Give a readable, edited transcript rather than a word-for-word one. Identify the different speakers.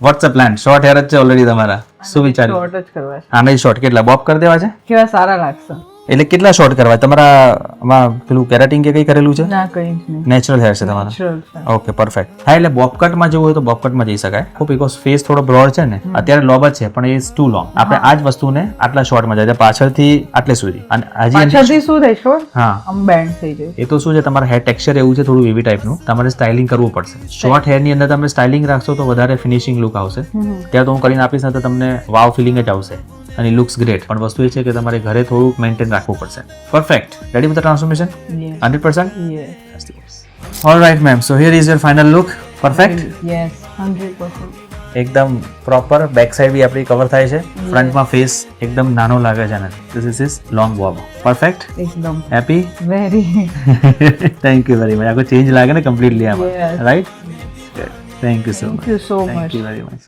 Speaker 1: Watts અ plan? Short hair જ છે already તમારા, શું વિચાર્યું?
Speaker 2: શોર્ટ જ કરવા છે.
Speaker 1: આને શોર્ટ કેટલા બોબ કરી દેવા છે?
Speaker 2: કેવા સારા લાગશે.
Speaker 1: એટલે કેટલા શોર્ટ કરવા તમારા? આમાં પેલું કેરાટિન કે કઈ કરેલું છે?
Speaker 2: ના કઈ જ નહીં,
Speaker 1: નેચરલ હેર છે તમારા?
Speaker 2: નેચરલ છે.
Speaker 1: Okay perfect. હા એટલે બોબ કટમાં જવું હોય તો બોબ કટમાં જઈ શકાય. બીકોઝ ફેસ થોડો બ્રોડ છે ને, અત્યારે લોબ જ છે પણ એ ટુ લોંગ. આપણે આ જ વસ્તુને આટલા શોર્ટમાં જાય પાછળથી આટલે સુધી. અને હજી
Speaker 2: પાછળથી શું થાય ખબર?
Speaker 1: હા
Speaker 2: આમ બેન્ડ થઈ જાય.
Speaker 1: એ તો શું છે, તમારા હેર ટેક્સચર એવું છે થોડું વેવી ટાઈપનું, તમારે સ્ટાઇલિંગ કરવું પડશે. શોર્ટ હેર ની અંદર તમે સ્ટાઇલિંગ રાખશો તો વધારે ફિનિશિંગ લુક આવશે. ત્યાં તો હું કરીને આપીશ ને તો તમને વાવ ફિલિંગ જ આવશે અને લુક્સ ગ્રેટ. પણ વસ્તુ એ છે કે તમારે ઘરે થોડુંક મેન્ટેન રાખવું પડશે. Perfect. Ready with the transformation?
Speaker 2: Yes.
Speaker 1: 100%?
Speaker 2: Yes.
Speaker 1: All right ma'am, so here is your final look. Perfect.
Speaker 2: Yes, 100%.
Speaker 1: એકદમ પ્રોપર. બેક સાઈડ બી આપણી કવર થાય છે. ફ્રન્ટમાં ફેસ એકદમ નાનો લાગે છે ને. This is long bob. Perfect.
Speaker 2: એકદમ
Speaker 1: Happy?
Speaker 2: Very.
Speaker 1: Thank you very much. આખો ચેન્જ લાગે ને કમ્પ્લીટલી આમાં,
Speaker 2: Yes.
Speaker 1: Right? Thank you so much.
Speaker 2: Thank you so
Speaker 1: Thank
Speaker 2: much.
Speaker 1: you very much.